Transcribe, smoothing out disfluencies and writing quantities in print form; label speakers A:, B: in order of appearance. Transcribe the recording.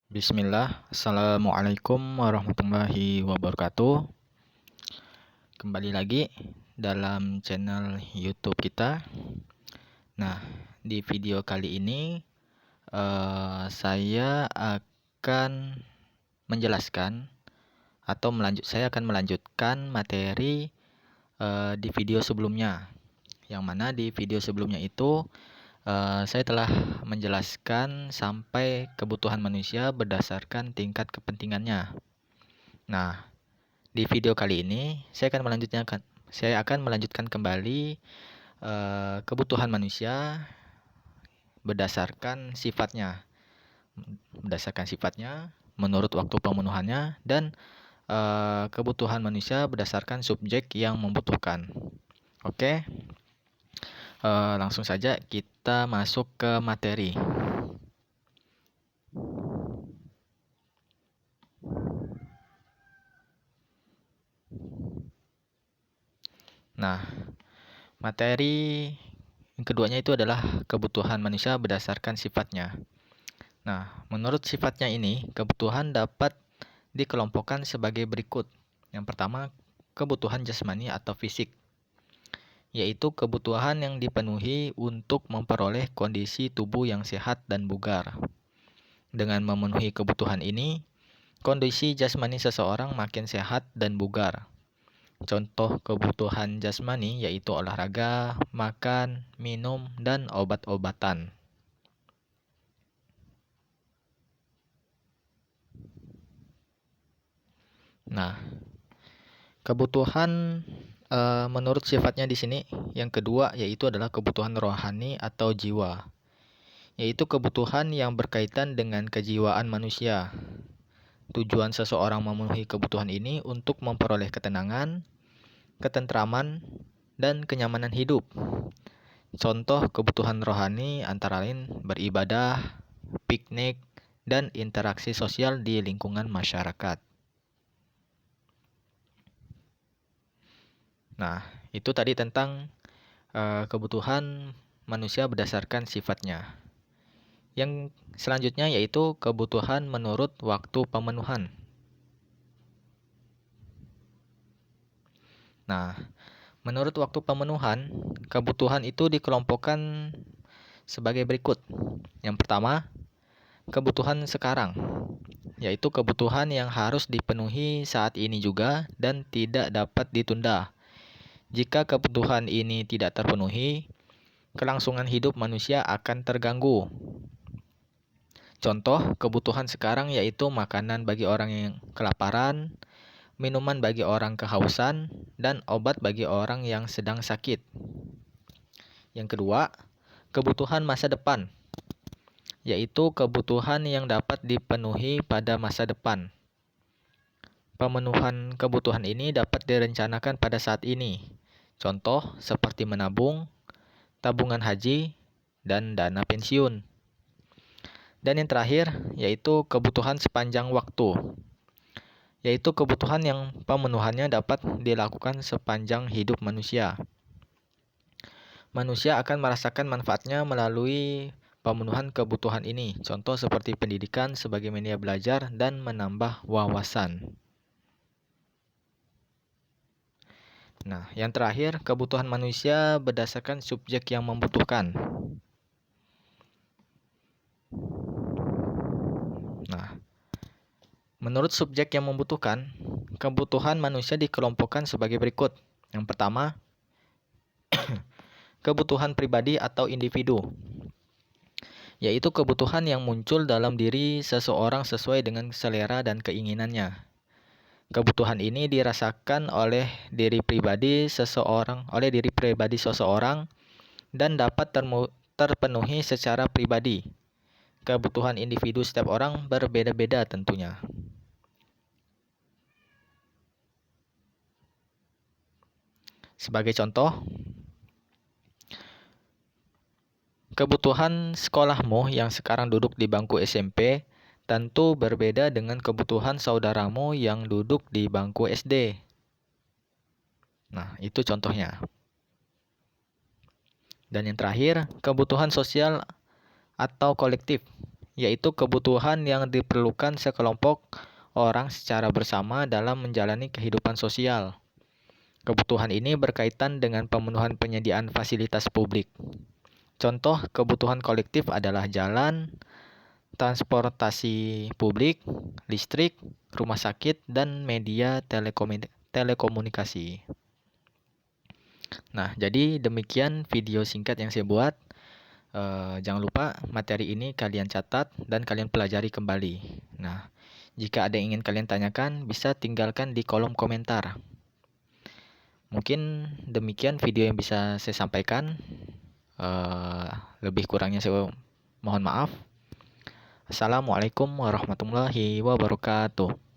A: Bismillah, Assalamualaikum warahmatullahi wabarakatuh. Kembali lagi dalam channel YouTube kita. Nah, di video kali ini saya akan menjelaskan atau saya akan melanjutkan materi di video sebelumnya. Yang mana di video sebelumnya itu saya telah menjelaskan sampai kebutuhan manusia berdasarkan tingkat kepentingannya. Nah, di video kali ini saya akan melanjutkan kembali kebutuhan manusia berdasarkan sifatnya, menurut waktu pemenuhannya, dan kebutuhan manusia berdasarkan subjek yang membutuhkan. Oke. Langsung saja kita masuk ke materi. Nah, materi yang keduanya itu adalah kebutuhan manusia berdasarkan sifatnya. Nah, menurut sifatnya ini, kebutuhan dapat dikelompokkan sebagai berikut. Yang pertama, kebutuhan jasmani atau fisik, yaitu kebutuhan yang dipenuhi untuk memperoleh kondisi tubuh yang sehat dan bugar. Dengan memenuhi kebutuhan ini, kondisi jasmani seseorang makin sehat dan bugar. Contoh kebutuhan jasmani yaitu olahraga, makan, minum, dan obat-obatan. Nah, kebutuhan menurut sifatnya di sini yang kedua yaitu adalah kebutuhan rohani atau jiwa, yaitu kebutuhan yang berkaitan dengan kejiwaan manusia. Tujuan seseorang memenuhi kebutuhan ini untuk memperoleh ketenangan, ketentraman, dan kenyamanan hidup. Contoh kebutuhan rohani antara lain beribadah, piknik, dan interaksi sosial di lingkungan masyarakat. Nah, itu tadi tentang kebutuhan manusia berdasarkan sifatnya. Yang selanjutnya yaitu kebutuhan menurut waktu pemenuhan. Nah, menurut waktu pemenuhan, kebutuhan itu dikelompokkan sebagai berikut. Yang pertama, kebutuhan sekarang, yaitu kebutuhan yang harus dipenuhi saat ini juga dan tidak dapat ditunda. Jika kebutuhan ini tidak terpenuhi, kelangsungan hidup manusia akan terganggu. Contoh kebutuhan sekarang yaitu makanan bagi orang yang kelaparan, minuman bagi orang kehausan, dan obat bagi orang yang sedang sakit. Yang kedua, kebutuhan masa depan, yaitu kebutuhan yang dapat dipenuhi pada masa depan. Pemenuhan kebutuhan ini dapat direncanakan pada saat ini. Contoh seperti menabung, tabungan haji, dan dana pensiun. Dan yang terakhir yaitu kebutuhan sepanjang waktu, yaitu kebutuhan yang pemenuhannya dapat dilakukan sepanjang hidup manusia. Manusia akan merasakan manfaatnya melalui pemenuhan kebutuhan ini. Contoh seperti pendidikan sebagai media belajar dan menambah wawasan. Nah, yang terakhir, kebutuhan manusia berdasarkan subjek yang membutuhkan. Nah, menurut subjek yang membutuhkan, kebutuhan manusia dikelompokkan sebagai berikut. Yang pertama, kebutuhan pribadi atau individu, yaitu kebutuhan yang muncul dalam diri seseorang sesuai dengan selera dan keinginannya. Kebutuhan ini dirasakan oleh diri pribadi seseorang dan dapat terpenuhi secara pribadi. Kebutuhan individu setiap orang berbeda-beda tentunya. Sebagai contoh, kebutuhan sekolahmu yang sekarang duduk di bangku SMP tentu berbeda dengan kebutuhan saudaramu yang duduk di bangku SD. Nah, itu contohnya. Dan yang terakhir, kebutuhan sosial atau kolektif, yaitu kebutuhan yang diperlukan sekelompok orang secara bersama dalam menjalani kehidupan sosial. Kebutuhan ini berkaitan dengan pemenuhan penyediaan fasilitas publik. Contoh kebutuhan kolektif adalah jalan, transportasi publik, listrik, rumah sakit, dan media telekomunikasi. Nah, jadi demikian video singkat yang saya buat. Jangan lupa materi ini kalian catat dan kalian pelajari kembali. Nah, jika ada yang ingin kalian tanyakan, bisa tinggalkan di kolom komentar. Mungkin demikian video yang bisa saya sampaikan. Lebih kurangnya saya mohon maaf. Assalamualaikum warahmatullahi wabarakatuh.